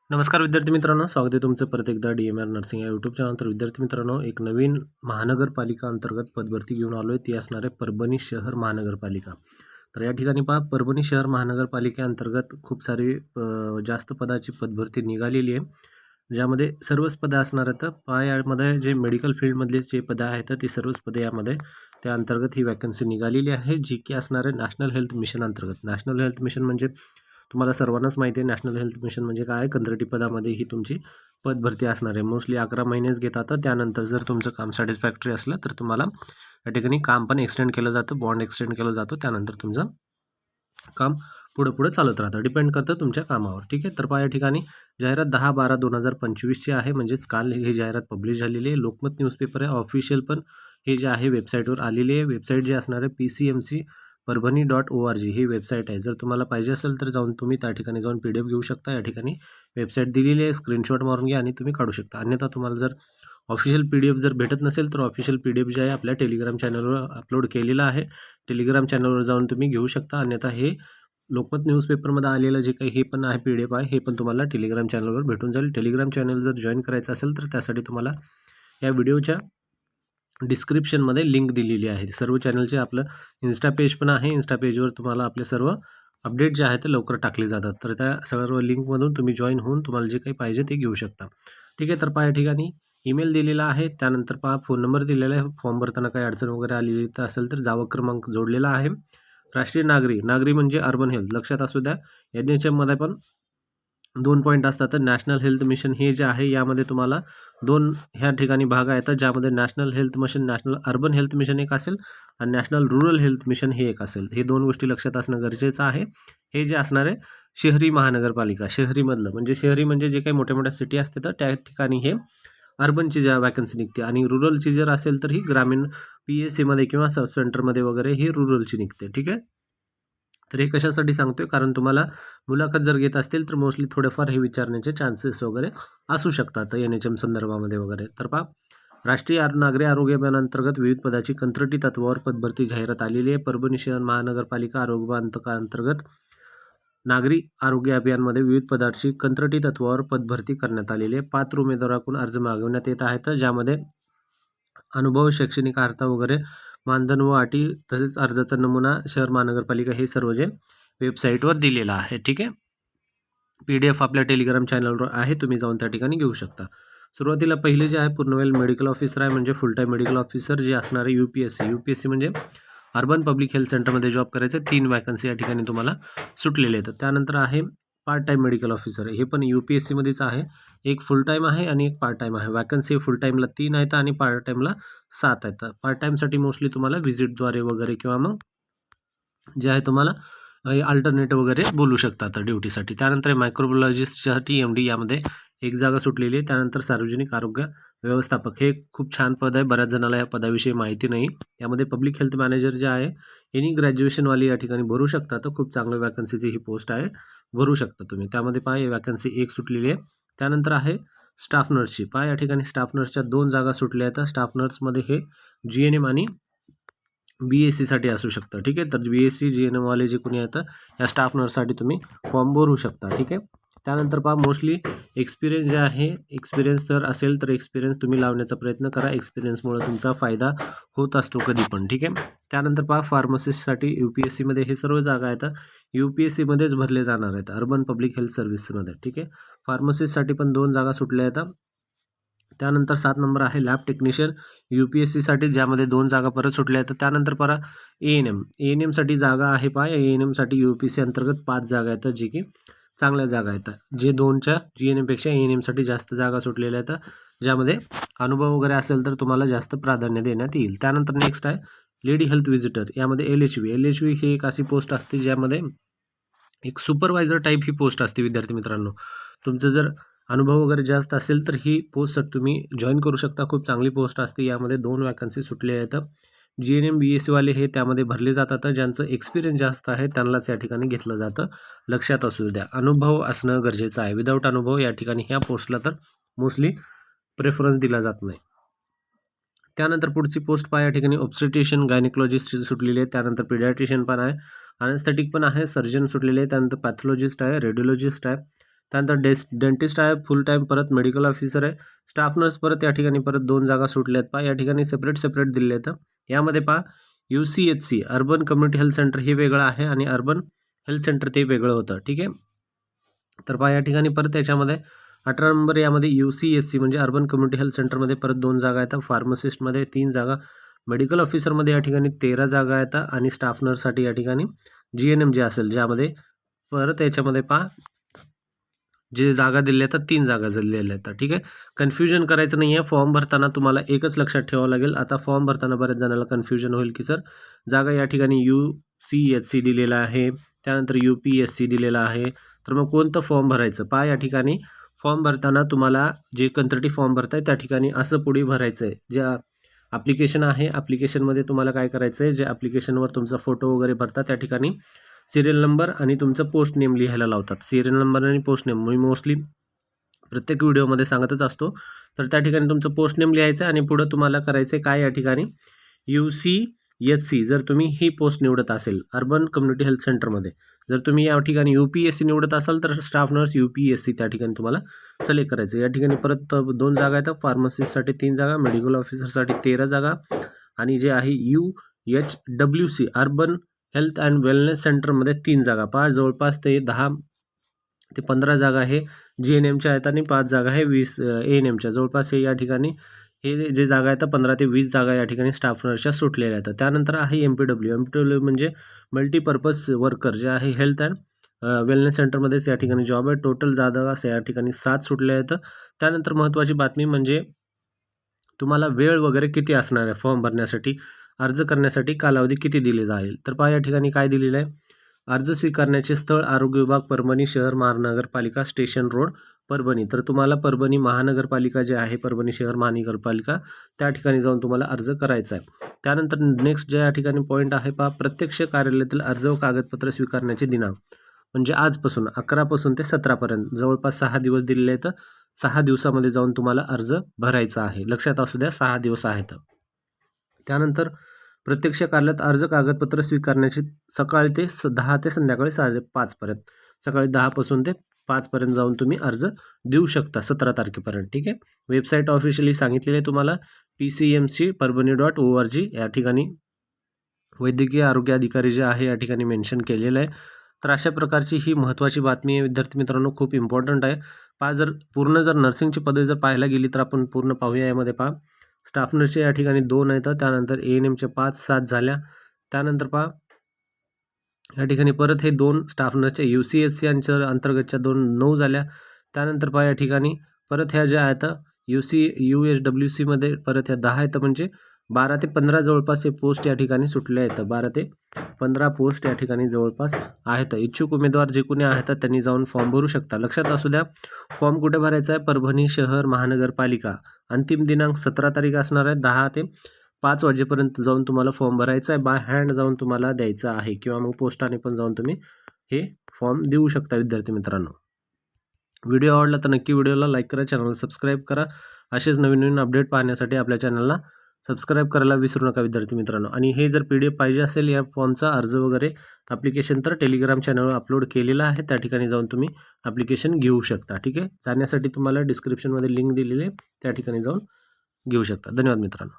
नमस्कार विद्यार्थी मित्रांनो, स्वागत आहे तुमचं परत एकदा DMR नर्सिंग या यूट्यूब चॅनल. तर विद्यार्थी मित्रांनो, एक नवीन महानगरपालिका अंतर्गत पदभरती घेऊन आलो आहे. ती असणार आहे परभणी शहर महानगरपालिका. तर या ठिकाणी पहा, परभणी शहर महानगरपालिकेअंतर्गत खूप सारी जास्त पदाची पदभरती निघालेली आहे, ज्यामध्ये सर्वच पदं असणार आहेत. पहा, यामध्ये जे मेडिकल फील्डमधले जे पदं आहेत ती सर्वच पदे यामध्ये त्या अंतर्गत ही वॅकन्सी निघालेली आहे, जी की असणार आहे नॅशनल हेल्थ मिशन अंतर्गत. नॅशनल हेल्थ मिशन म्हणजे तुम्हाला सर्वांनाच माहिती आहे, नॅशनल हेल्थ मिशन म्हणजे काय. कंत्राटी पदामध्ये ही तुमची पदभरती असणार आहे. मोस्टली 11 महिनेच घेतात. त्यानंतर जर तुमचं काम सॅटिस्फॅक्टरी असलं तर तुम्हाला या ठिकाणी काम पण एक्सटेंड केलं जातं, बॉन्ड एक्सटेंड केलं जातं. त्यानंतर तुमचं काम पुढे चालत राहतं, डिपेंड करतं तुमच्या कामावर. ठीक आहे. तर पहा, या ठिकाणी जाहिरात 10/12/2025 आहे, म्हणजेच काल ही जाहिरात पब्लिश झालेली आहे. लोकमत न्यूजपेपर आहे, ऑफिशियल पण हे जे आहे वेबसाईटवर आलेली आहे. वेबसाईट जी असणार आहे PCMC परभणी.org ही वेबसाईट आहे. जर तुम्हाला पाहिजे असेल तर जाऊन तुम्ही त्या ठिकाणी जाऊन PDF घेऊ शकता. या ठिकाणी वेबसाईट दिलेली आहे, स्क्रीनशॉट मारून घ्या आणि तुम्ही काढू शकता. अन्यथा तुम्हाला जर ऑफिशियल PDF जर भेटत नसेल तर ऑफिशियल PDF जे आहे आपल्या टेलिग्राम चॅनलवर अपलोड केलेलं आहे. टेलिग्राम चॅनलवर जाऊन तुम्ही घेऊ शकता. अन्यथा हे लोकमत न्यूजपेपरमध्ये आलेलं जे काही हे पण आहे PDF आहे, हे पण तुम्हाला टेलिग्राम चॅनलवर भेटून जाईल. टेलिग्राम चॅनल जर जॉईन करायचं असेल तर त्यासाठी तुम्हाला या व्हिडिओच्या डिस्क्रिप्शनमध्ये लिंक दिलेली आहे. सर्व चॅनलचे आपलं इन्स्टा पेज पण आहे. इन्स्टा पेजवर तुम्हाला आपले सर्व अपडेट जे आहेत ते लवकर टाकले जातात. तर त्या सर्व लिंकमधून तुम्ही जॉईन होऊन तुम्हाला जे काही पाहिजे ते घेऊ शकता. ठीक आहे. तर पहा, या ठिकाणी ईमेल दिलेला आहे. त्यानंतर पहा, फोन नंबर दिलेला आहे. फॉर्म भरताना काही अडचण वगैरे आलेली तर असेल तर जावक क्रमांक जोडलेला आहे. राष्ट्रीय नागरी म्हणजे अर्बन हेल्थ लक्षात असू द्या. NHMमध्ये पण 2 पॉईंट असतात. तर नॅशनल हेल्थ मिशन हे जे आहे यामध्ये तुम्हाला 2 ह्या ठिकाणी भाग आहेत, ज्यामध्ये national health mission, national urban health mission एक असेल आणि नॅशनल रूरल हेल्थ मिशन हे एक असेल. हे 2 गोष्टी लक्षात असणं गरजेचं आहे. हे जे असणार आहे शहरी महानगरपालिका, शहरीमधलं म्हणजे शहरी म्हणजे जे काही मोठ्या सिटी असते तर त्या ठिकाणी हे अर्बनची ज्या वॅकन्सी निघते आणि रुरलची जर असेल तर ही ग्रामीण PSCमध्ये किंवा सब सेंटरमध्ये वगैरे ही रुरलची निघते. ठीक आहे. तर हे कशासाठी सांगतोय, कारण तुम्हाला मुलाखत जर घेत असतील तर मोस्टली थोडेफार हे विचारण्याचे चान्सेस वगैरे असू शकतात NHM संदर्भामध्ये वगैरे. तर पहा, राष्ट्रीय नागरी आरोग्य अभियानांतर्गत विविध पदाची कंत्राटी तत्वावर पदभरती जाहिरात आलेली आहे. परभणी शहर महानगरपालिका आरोग्य अंतर्गत नागरी आरोग्य अभियानमध्ये विविध पदाची कंत्राटी तत्वावर पदभरती करण्यात आलेली आहे. पात्र उमेदवाराकडून अर्ज मागवण्यात येत आहेत, ज्यामध्ये अनुभव, शैक्षणिक अर्हता वगैरे मानधन व अटी तसेच अर्जाचा नमुना शहर महानगरपालिका हे सर्व जे वेबसाईटवर दिलेलं आहे. ठीक आहे. PDF आपल्या टेलिग्राम चॅनलवर आहे, तुम्ही जाऊन त्या ठिकाणी घेऊ शकता. सुरुवातीला पहिले जे आहे पूर्णवेळ मेडिकल ऑफिसर आहे, म्हणजे फुल टाईम मेडिकल ऑफिसर जे असणार आहे UPSC म्हणजे अर्बन पब्लिक हेल्थ सेंटरमध्ये जॉब करायचं. 3 वॅकन्सी या ठिकाणी तुम्हाला सुटलेले आहेत. त्यानंतर आहे पार्ट टाईम मेडिकल ऑफिसर, हे पण UPSCमध्येच आहे. एक फुल टाईम आहे आणि एक पार्ट टाईम आहे. वॅकन्सी फुल टाईमला 3 आहेत आणि पार्ट टाईमला 7 आहेत. पार्ट टाईमसाठी मोस्टली तुम्हाला व्हिजिटद्वारे वगैरे किंवा मग जे आहे तुम्हाला अल्टरनेट वगैरे बोलू शकता आता ड्युटीसाठी. त्यानंतर मायक्रोबायोलॉजिस्टसाठी MD यामध्ये एक जागा सुटलेली आहे. त्यानंतर सार्वजनिक आरोग्य व्यवस्थापक हे खूप छान पद आहे. बऱ्याच जणाला या पदाविषयी माहिती नाही. यामध्ये पब्लिक हेल्थ मॅनेजर जे आहे एनी ग्रॅज्युएशनवाली या ठिकाणी भरू शकता. तर खूप चांगल्या वॅकन्सीची ही पोस्ट आहे, भरू शकता तुम्ही. त्यामध्ये पहा, वॅकन्सी एक सुटलेली आहे. त्यानंतर आहे स्टाफ नर्सची. पहा, या ठिकाणी स्टाफ नर्सच्या 2 जागा सुटल्या आहेत. स्टाफ नर्समध्ये हे GNM आणि BSCसाठी असू शकतं. ठीक आहे. तर BSC GNM वाले जे कोणी आहेत या स्टाफ नर्ससाठी तुम्ही फॉर्म भरू शकता. ठीक आहे. त्यानंतर पहा, मोस्टली एक्सपिरियन्स जे आहे, एक्सपिरियन्स जर असेल तर एक्सपिरियन्स तुम्ही लावण्याचा प्रयत्न करा. एक्सपिरियन्समुळे तुमचा फायदा होत असतो कधी पण. ठीक आहे. त्यानंतर पहा, फार्मसिस्टसाठी UPSCमध्ये हे सर्व जागा आहेत UPSCमध्येच भरले जाणार आहेत, अर्बन पब्लिक हेल्थ सर्व्हिसमध्ये. ठीक आहे. फार्मसिस्टसाठी पण 2 जागा सुटल्या आहेत. त्यानंतर 7 नंबर आहे लॅब टेक्निशियन UPSCसाठी, ज्यामध्ये 2 जागा परत सुटल्या आहेत. त्यानंतर पहा ANMसाठी जागा आहे. पहा, ANMसाठी UPSC अंतर्गत 5 जागा आहेत, जी की चांगल्या जागा आहेत. जे 2च्या GNMपेक्षा ANMसाठी जास्त जागा सुटलेल्या आहेत, ज्यामध्ये अनुभव वगैरे असेल तर तुम्हाला जास्त प्राधान्य देण्यात येईल. त्यानंतर नेक्स्ट आहे लेडी हेल्थ व्हिजिटर, यामध्ये LHV ही एक अशी पोस्ट असते ज्यामध्ये एक सुपरवायझर टाईप ही पोस्ट असते. विद्यार्थी मित्रांनो, तुमचं जर अनुभव वगैरे जास्त असेल तर ही पोस्ट तुम्ही जॉईन करू शकता. खूप चांगली पोस्ट असते. यामध्ये 2 वॅकन्सी सुटलेल्या आहेत. GNM BSC वाले हे त्यामध्ये भरले जातात. ज्यांचं एक्सपिरियन्स जास्त आहे त्यांनाच या ठिकाणी घेतलं जातं. लक्षात असू द्या, अनुभव असणं गरजेचं आहे. विदाऊट अनुभव या ठिकाणी ह्या पोस्टला तर मोस्टली प्रेफरन्स दिला जात नाही. त्यानंतर पुढची पोस्ट पहा, या ठिकाणी ऑब्स्टेट्रिशियन गायनेकॉलॉजिस्ट सुटलेली आहे. त्यानंतर पिडियाट्रिशियन पण आहे, अनेस्थेटिक पण आहे, सर्जन सुटलेले आहे. त्यानंतर पॅथॉलॉजिस्ट आहे, रेडिओलॉजिस्ट आहे. त्यानंतर डेंटिस्ट आहे फुल टाईम, परत मेडिकल ऑफिसर आहे, स्टाफ नर्स परत या ठिकाणी परत 2 जागा सुटल्या आहेत पहा. या ठिकाणी सेपरेट दिलेले आहेत. यामध्ये पहा UCHC urban community health centre हे वेगळं आहे आणि अर्बन हेल्थ सेंटर ते वेगळं होतं. ठीक आहे. तर पहा या ठिकाणी परत याच्यामध्ये 18 नंबर यामध्ये UCHC म्हणजे अर्बन कम्युनिटी हेल्थ सेंटरमध्ये परत 2 जागा आहेत. फार्मासिस्टमध्ये 3 जागा, मेडिकल ऑफिसरमध्ये या ठिकाणी 13 जागा आहेत आणि स्टाफ नर्ससाठी या ठिकाणी GNM जे असेल ज्यामध्ये परत याच्यामध्ये पहा जे जागा दिल्या आहेत 3 जागा दिलेल्या आहेत. ठीक आहे. कन्फ्युजन करायचं नाही आहे. फॉर्म भरताना तुम्हाला एकच लक्षात ठेवावं लागेल. आता फॉर्म भरताना बऱ्याच जणांना कन्फ्युजन होईल की सर जागा या ठिकाणी UCHC दिलेला आहे, त्यानंतर UPSC दिलेला आहे, तर मग कोणतं फॉर्म भरायचं. पहा या ठिकाणी फॉर्म भरताना तुम्हाला जे कंत्राटी फॉर्म भरताय त्या ठिकाणी असं पुढे भरायचं आहे. ज्या ॲप्लिकेशन आहे ॲप्लिकेशनमध्ये तुम्हाला काय करायचं आहे, जे ॲप्लिकेशनवर तुमचा फोटो वगैरे भरता त्या ठिकाणी सिरियल नंबर आणि तुमचं पोस्ट नेम लिहायला लावतात. सिरियल नंबर आणि पोस्ट नेम मी मोस्टली प्रत्येक व्हिडिओमध्ये सांगतच असतो. तर त्या ठिकाणी तुमचं पोस्ट नेम लिहायचं आणि पुढं तुम्हाला करायचं आहे काय या ठिकाणी UCHC जर तुम्ही ही पोस्ट निवडत असेल अर्बन कम्युनिटी हेल्थ सेंटरमध्ये, जर तुम्ही या ठिकाणी UPSC निवडत असाल तर स्टाफ नर्स UPSC त्या ठिकाणी तुम्हाला सिलेक्ट करायचं. या ठिकाणी परत 2 जागा आहेत. फार्मसिस्टसाठी 3 जागा, मेडिकल ऑफिसरसाठी 13 जागा आणि जे आहे UHWC urban health and wellness सेंटरमध्ये 3 जागा. पहा जवळपास ते 10 ते 15 जागा हे GNMच्या आहेत आणि 5 जागा आहे 20 ANMच्या. जवळपास हे या ठिकाणी हे जे जागा आहेत 15 ते 20 जागा या ठिकाणी स्टाफ नर्सच्या सुटलेल्या आहेत. त्यानंतर आहे MPW म्हणजे मल्टीपर्पज वर्कर जे आहे हेल्थ अँड वेलनेस सेंटरमध्येच या ठिकाणी जॉब आहे. टोटल जागा या ठिकाणी 7 सुटल्या आहेत. त्यानंतर महत्त्वाची बातमी म्हणजे तुम्हाला वेळ वगैरे किती असणार आहे फॉर्म भरण्यासाठी, अर्ज करण्यासाठी कालावधी किती दिले जाईल. तर पहा या ठिकाणी काय दिलेलं आहे, अर्ज स्वीकारण्याचे स्थळ आरोग्य विभाग परभणी शहर महानगरपालिका स्टेशन रोड परभणी. तर तुम्हाला परभणी महानगरपालिका जे आहे परभणी शहर महानगरपालिका त्या ठिकाणी जाऊन तुम्हाला अर्ज करायचा आहे. त्यानंतर नेक्स्ट जे या ठिकाणी पॉईंट आहे पहा प्रत्यक्ष कार्यालयातील अर्ज व कागदपत्र स्वीकारण्याचे दिनांक म्हणजे आजपासून 11 पासून ते 17 पर्यंत जवळपास 6 दिवस दिलेले आहेत. 6 दिवसामध्ये जाऊन तुम्हाला अर्ज भरायचा आहे. लक्षात असू द्या 6 दिवस आहेत. त्यानंतर प्रत्यक्ष कार्यालयात अर्ज कागदपत्र स्वीकारण्याची सकाळी ते 10 ते संध्याकाळी 5:30 पर्यंत, सकाळी 10 पासून ते 5 पर्यंत जाऊन तुम्ही अर्ज देऊ शकता 17 तारखेपर्यंत. ठीक आहे. वेबसाईट ऑफिशियली सांगितलेली आहे तुम्हाला PCMC-Parbhani.org या ठिकाणी वैद्यकीय आरोग्य अधिकारी जे आहे या ठिकाणी मेन्शन केलेलं आहे. तर अशा प्रकारची ही महत्त्वाची बातमी आहे विद्यार्थी मित्रांनो, खूप इम्पॉर्टंट आहे. जर नर्सिंगची पदवी जर पाहायला गेली तर आपण पूर्ण पाहूया. यामध्ये पहा स्टाफ नर्सचे या ठिकाणी 2 आहेत, त्यानंतर ANMचे 5-7 झाल्या. त्यानंतर पहा या ठिकाणी परत हे 2 स्टाफ नर्सच्या UCHC यांच्या अंतर्गतच्या 2 9 झाल्या. त्यानंतर पहा या ठिकाणी परत ह्या ज्या आहेत UHWCमध्ये परत ह्या 10 आहेत, म्हणजे 12 ते 15 जवळपास हे पोस्ट या ठिकाणी सुटले आहेत. 12 ते 15 पोस्ट या ठिकाणी जवळपास आहेत. इच्छुक उमेदवार जे कोणी आहेत त्यांनी जाऊन फॉर्म भरू शकता. लक्षात असू द्या फॉर्म कुठे भरायचा आहे, परभणी शहर महानगरपालिका. अंतिम दिनांक 17 तारीख असणार आहे. 10 ते 5 वाजेपर्यंत जाऊन तुम्हाला फॉर्म भरायचा आहे. बाय हँड जाऊन तुम्हाला द्यायचा आहे किंवा मग पोस्टाने पण जाऊन तुम्ही हे फॉर्म देऊ शकता विद्यार्थी मित्रांनो. व्हिडिओ आवडला तर नक्की व्हिडिओला लाईक करा, चॅनलला सबस्क्राईब करा. असेच नवीन अपडेट पाहण्यासाठी आपल्या चॅनलला सबस्क्राईब करायला विसरू नका विद्यार्थी मित्रांनो. आणि हे जर PDF पाहिजे असेल या फॉर्मचा अर्ज वगैरे ॲप्लिकेशन तर टेलिग्राम चॅनलवर अपलोड केलेला आहे, त्या ठिकाणी जाऊन तुम्ही ॲप्लिकेशन घेऊ शकता. ठीक आहे. जाण्यासाठी तुम्हाला डिस्क्रिप्शनमध्ये लिंक दिलेली आहे, त्या ठिकाणी जाऊन घेऊ शकता. धन्यवाद मित्रांनो.